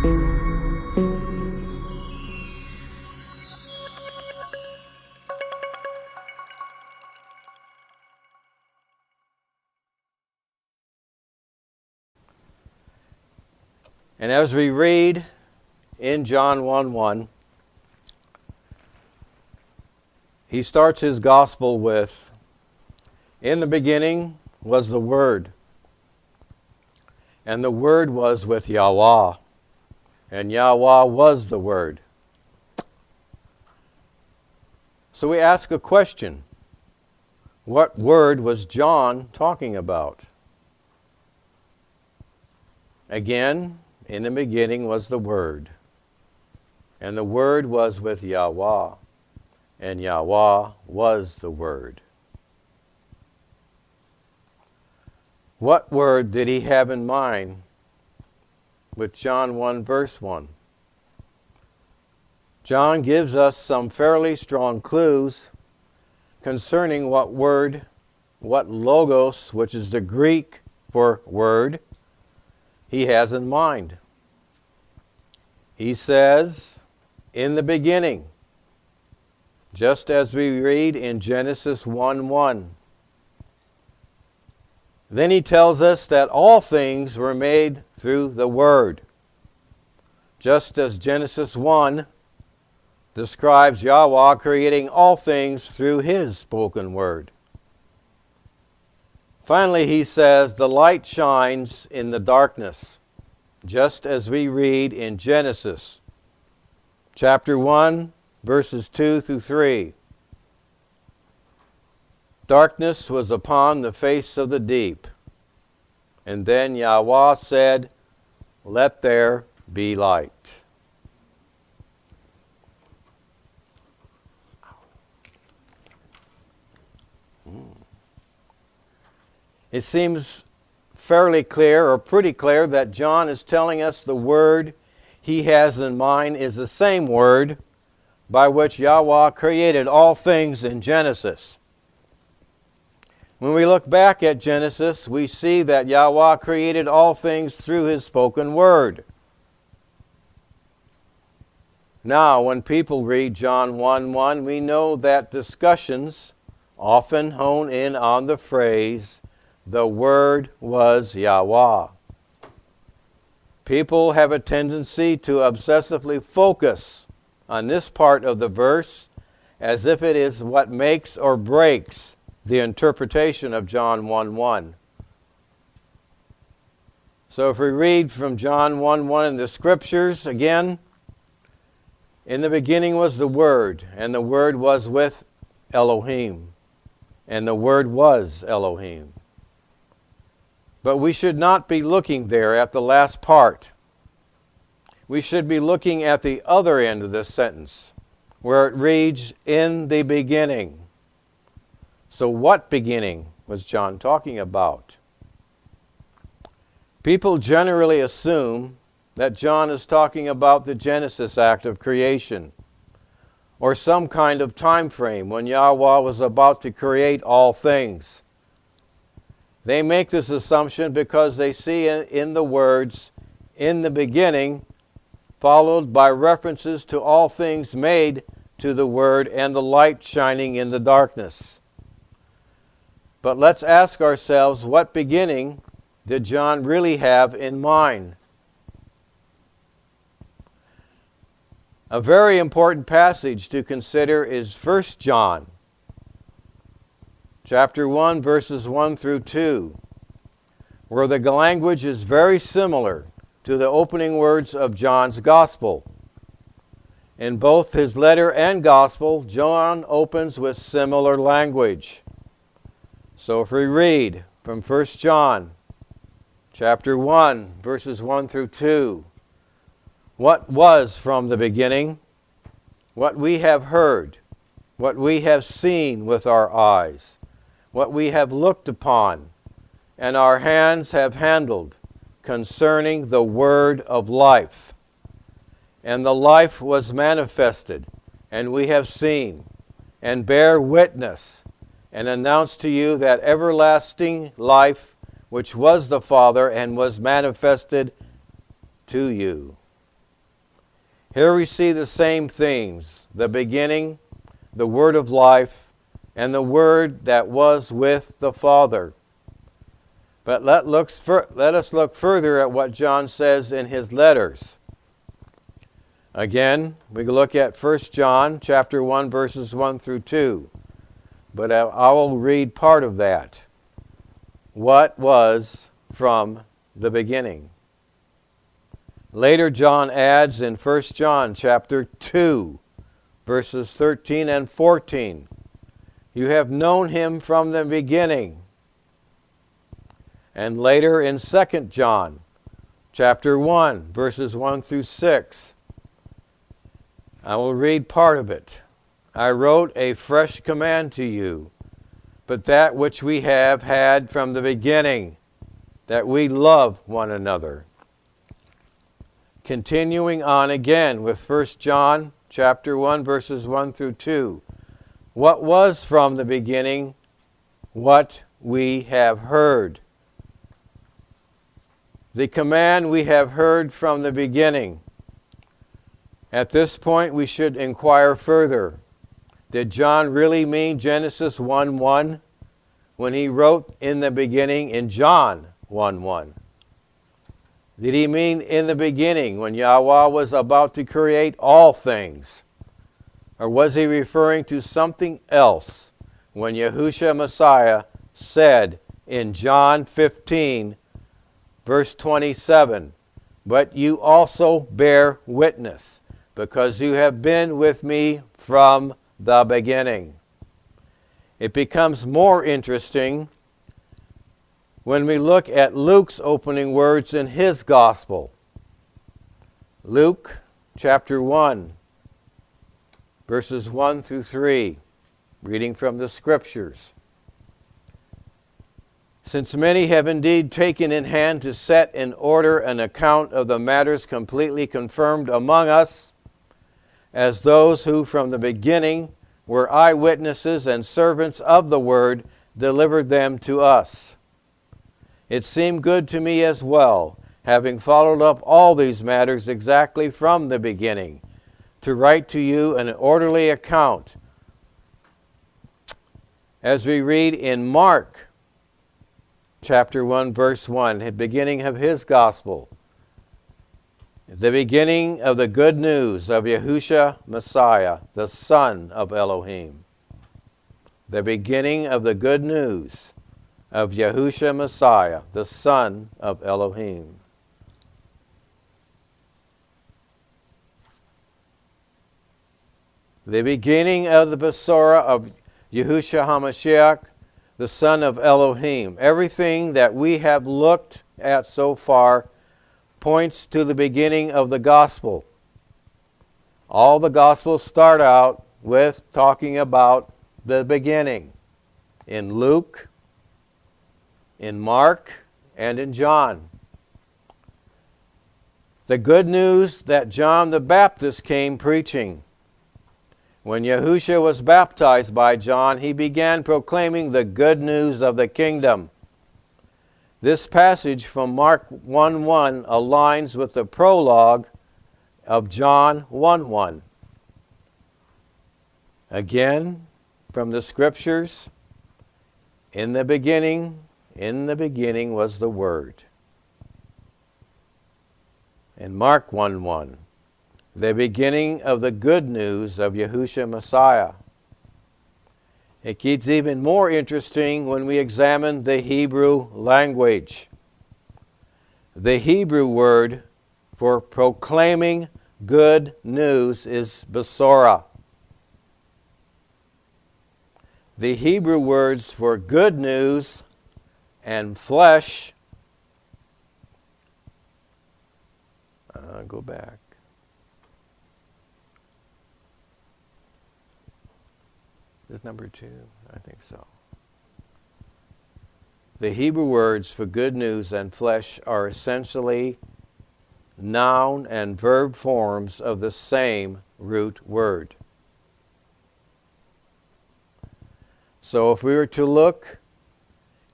And as we read in John 1:1, he starts his gospel with, "In the beginning was the Word, and the Word was with Yahweh, and Yahweh was the Word." So we ask a question. What Word was John talking about? Again, in the beginning was the Word, and the Word was with Yahweh, and Yahweh was the Word. What word did he have in mind with John 1 verse 1? John gives us some fairly strong clues concerning what word, what logos, which is the Greek for word, he has in mind. He says, "In the beginning," just as we read in Genesis 1:1. Then he tells us that all things were made through the Word, just as Genesis 1 describes Yahweh creating all things through His spoken Word. Finally, he says, "The light shines in the darkness," just as we read in Genesis chapter 1, verses 2 through 3. "Darkness was upon the face of the deep. And then Yahweh said, 'Let there be light.'" It seems fairly clear, or pretty clear, that John is telling us the word he has in mind is the same word by which Yahweh created all things in Genesis. When we look back at Genesis, we see that Yahweh created all things through His spoken word. Now, when people read John 1:1, we know that discussions often hone in on the phrase, "The Word was Yahweh." People have a tendency to obsessively focus on this part of the verse as if it is what makes or breaks the interpretation of John 1:1. So if we read from John 1:1 in the Scriptures again, "In the beginning was the Word, and the Word was with Elohim, and the Word was Elohim." But we should not be looking there at the last part. We should be looking at the other end of this sentence, where it reads, "In the beginning." So what beginning was John talking about? People generally assume that John is talking about the Genesis act of creation, or some kind of time frame when Yahweh was about to create all things. They make this assumption because they see in the words, "in the beginning," followed by references to all things made to the Word and the light shining in the darkness. But let's ask ourselves, what beginning did John really have in mind? A very important passage to consider is 1 John chapter 1, verses 1 through 2, where the language is very similar to the opening words of John's Gospel. In both his letter and Gospel, John opens with similar language. So if we read from 1 John chapter 1, verses 1 through 2, "What was from the beginning, what we have heard, what we have seen with our eyes, what we have looked upon, and our hands have handled, concerning the word of life. And the life was manifested, and we have seen, and bear witness, and announce to you that everlasting life, which was the Father, and was manifested to you." Here we see the same themes: the beginning, the word of life, and the word that was with the Father. But let us look further at what John says in his letters. Again, we look at 1 John chapter 1, verses 1 through 2. But I will read part of that. What was from the beginning. Later, John adds in 1 John chapter 2, verses 13 and 14, you have known him from the beginning. And later in 2 John chapter 1, verses 1 through 6, I will read part of it. I wrote a fresh command to you, but that which we have had from the beginning, that we love one another. Continuing on again with 1 John chapter 1, verses 1 through 2. What was from the beginning, what we have heard. The command we have heard from the beginning. At this point, we should inquire further. Did John really mean Genesis 1:1 when he wrote in the beginning in John 1:1? Did he mean in the beginning when Yahweh was about to create all things? Or was he referring to something else when Yahushua Messiah said in John 15, verse 27, but you also bear witness, because you have been with me from the beginning. It becomes more interesting when we look at Luke's opening words in his gospel. Luke chapter 1, verses 1 through 3, reading from the Scriptures. Since many have indeed taken in hand to set in order an account of the matters completely confirmed among us, as those who from the beginning were eyewitnesses and servants of the word delivered them to us. It seemed good to me as well, having followed up all these matters exactly from the beginning, to write to you an orderly account, as we read in Mark chapter 1, verse 1, the beginning of his gospel. The beginning of the good news of Yahushua Messiah, the Son of Elohim. The beginning of the good news of Yahushua Messiah, the Son of Elohim. The beginning of the Besorah of Yahushua HaMashiach, the Son of Elohim. Everything that we have looked at so far points to the beginning of the gospel. All the gospels start out with talking about the beginning. In Luke, in Mark, and in John. The good news that John the Baptist came preaching. When Yahushua was baptized by John, he began proclaiming the good news of the kingdom. This passage from Mark 1:1 aligns with the prologue of John 1:1. Again, from the Scriptures, in the beginning was the Word. In Mark 1:1, the beginning of the good news of Yahushua Messiah. It gets even more interesting when we examine the Hebrew language. The Hebrew word for proclaiming good news is Besorah. The Hebrew words for good news and flesh, go back. Is number 2? I think so. The Hebrew words for good news and flesh are essentially noun and verb forms of the same root word. So if we were to look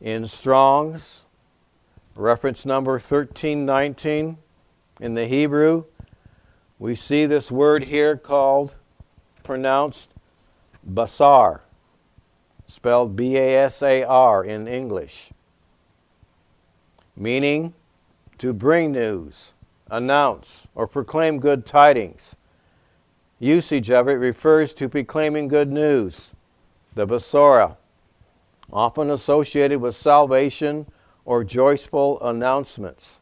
in Strong's, reference number 1319 in the Hebrew, we see this word here pronounced basar, spelled B-A-S-A-R in English, meaning to bring news, announce, or proclaim good tidings. Usage of it refers to proclaiming good news, the basora, often associated with salvation or joyful announcements.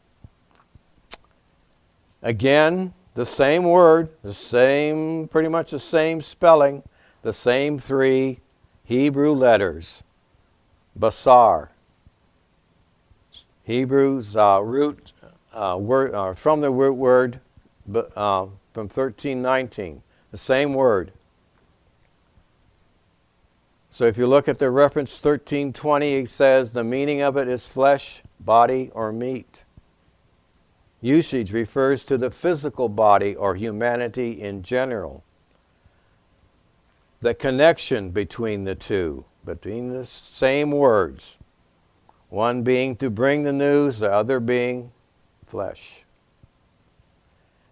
Again, the same word, pretty much the same spelling, the same three Hebrew letters, basar. Hebrew's root word, from the root word from 1319, the same word. So if you look at the reference 1320, it says the meaning of it is flesh, body, or meat. Usage refers to the physical body or humanity in general. The connection between the two, between the same words, one being to bring the news, the other being flesh.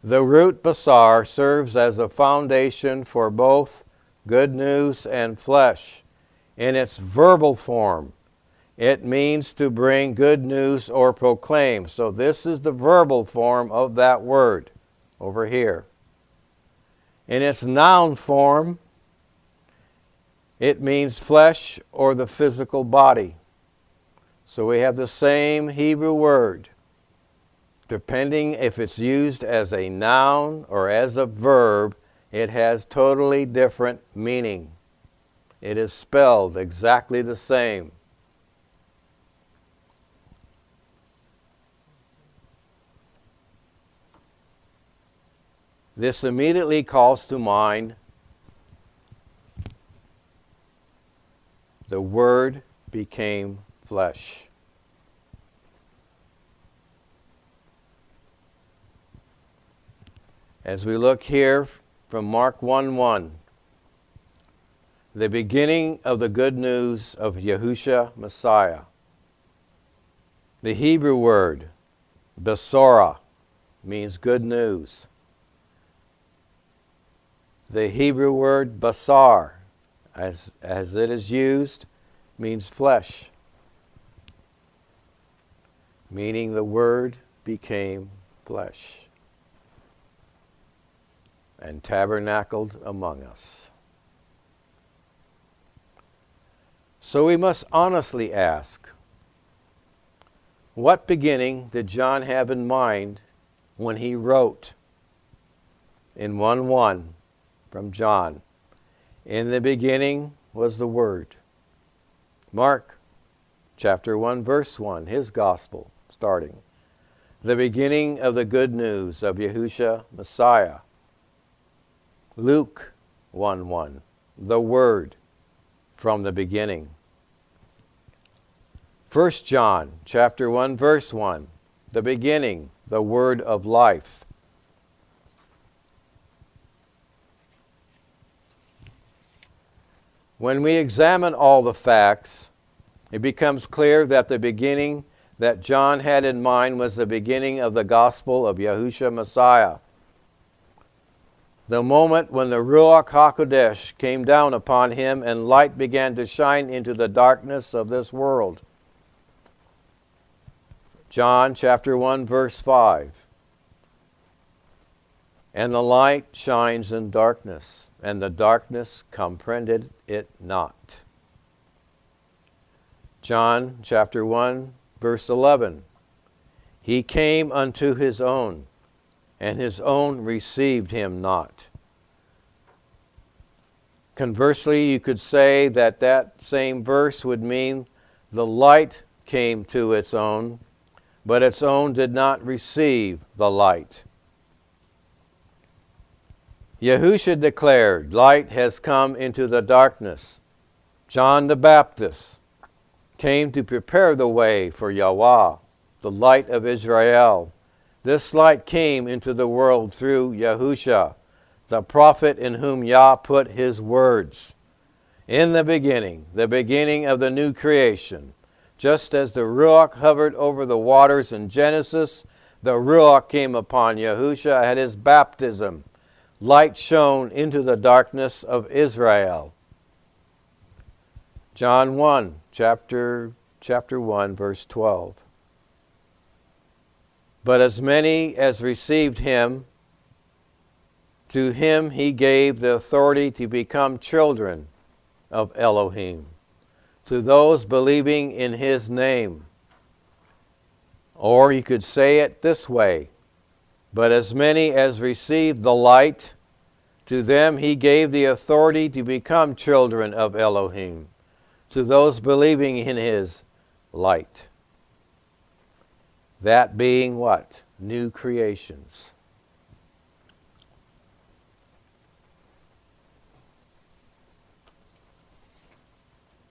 The root basar serves as a foundation for both good news and flesh. In its verbal form, it means to bring good news or proclaim. So this is the verbal form of that word over here. In its noun form, it means flesh or the physical body. So we have the same Hebrew word. Depending if it's used as a noun or as a verb, it has totally different meaning. It is spelled exactly the same. This immediately calls to mind the Word became flesh. As we look here from Mark 1:1, the beginning of the good news of Yahushua Messiah. The Hebrew word, basora, means good news. The Hebrew word basar, as it is used, means flesh, meaning the Word became flesh and tabernacled among us. So we must honestly ask, what beginning did John have in mind when he wrote in 1:1 from John, "In the beginning was the Word"? Mark chapter 1 verse 1, his gospel starting, the beginning of the good news of Yahushua Messiah. Luke 1:1, the Word from the beginning. 1 John chapter 1 verse 1, the beginning, the Word of life. When we examine all the facts, it becomes clear that the beginning that John had in mind was the beginning of the gospel of Yahushua Messiah. The moment when the Ruach HaKodesh came down upon him and light began to shine into the darkness of this world. John chapter 1 verse 5. And the light shines in darkness, and the darkness comprehended it not. John chapter 1 verse 11. He came unto his own, and his own received him not. Conversely, you could say that that same verse would mean the light came to its own, but its own did not receive the light. Yahushua declared, light has come into the darkness. John the Baptist came to prepare the way for Yahweh, the light of Israel. This light came into the world through Yahushua, the prophet in whom Yah put his words. In the beginning of the new creation, just as the Ruach hovered over the waters in Genesis, The Ruach came upon Yahusha at his baptism. Light shone into the darkness of Israel. John 1, chapter 1, verse 12. But as many as received him, to him he gave the authority to become children of Elohim, to those believing in his name. Or you could say it this way, but as many as received the light, to them he gave the authority to become children of Elohim, to those believing in his light. That being what? New creations.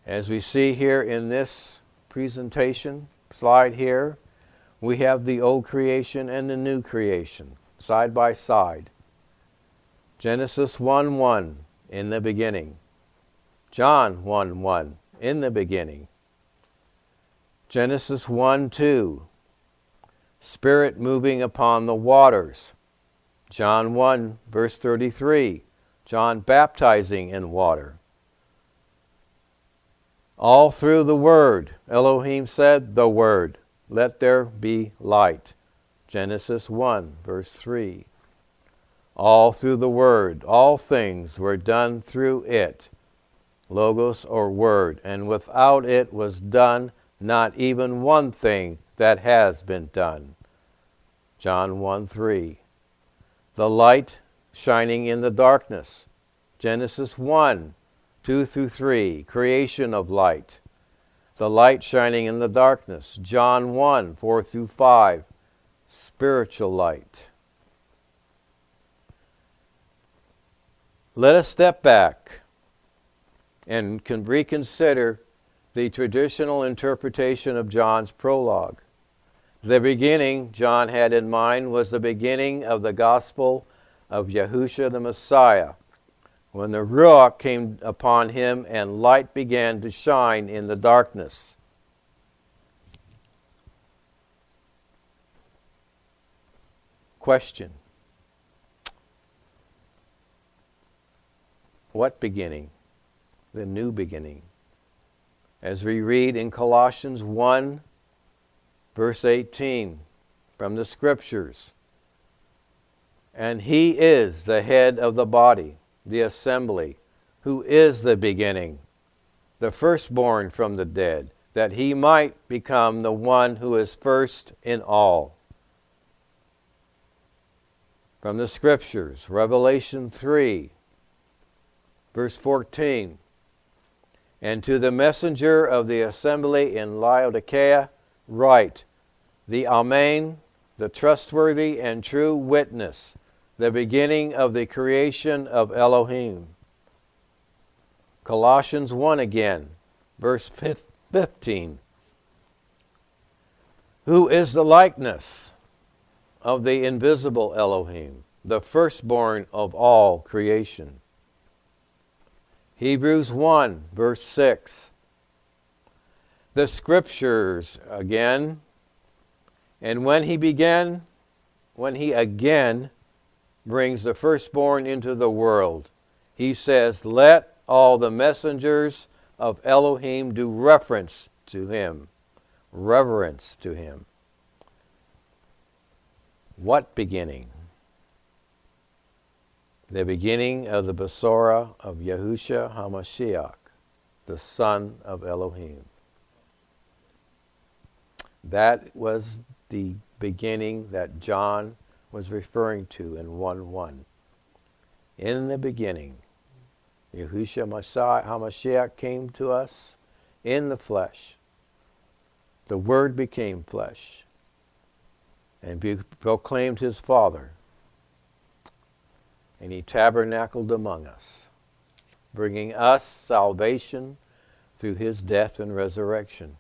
As we see here in this presentation slide here, we have the old creation and the new creation side by side. Genesis 1:1, in the beginning. John 1:1, in the beginning. Genesis 1:2, Spirit moving upon the waters. John 1, verse 33, John baptizing in water. All through the Word, Elohim said, the Word, let there be light. Genesis 1, verse 3. All through the Word, all things were done through it, Logos or Word, and without it was done not even one thing that has been done. John 1:3. The light shining in the darkness. Genesis 1:2-3, creation of light. The light shining in the darkness. John 1:4-5, spiritual light. Let us step back and reconsider the traditional interpretation of John's prologue. The beginning John had in mind was the beginning of the gospel of Yahusha the Messiah, when the Ruach came upon him and light began to shine in the darkness. Question: what beginning? The new beginning. As we read in Colossians 1, verse 18, from the Scriptures, and he is the head of the body, the assembly, who is the beginning, the firstborn from the dead, that he might become the one who is first in all. From the Scriptures, Revelation 3, verse 14, and to the messenger of the assembly in Laodicea write, the Amen, the trustworthy and true witness, the beginning of the creation of Elohim. Colossians 1 again, verse 15. Who is the likeness of the invisible Elohim, the firstborn of all creation. Hebrews 1, verse 6. The Scriptures again, and when he again brings the firstborn into the world, he says, let all the messengers of Elohim do reverence to him. What beginning? The beginning of the Besorah of Yahusha HaMashiach, the Son of Elohim. That was the beginning that John was referring to in 1:1. In the beginning, Yahusha HaMashiach came to us in the flesh. The Word became flesh and proclaimed his Father. And he tabernacled among us, bringing us salvation through his death and resurrection.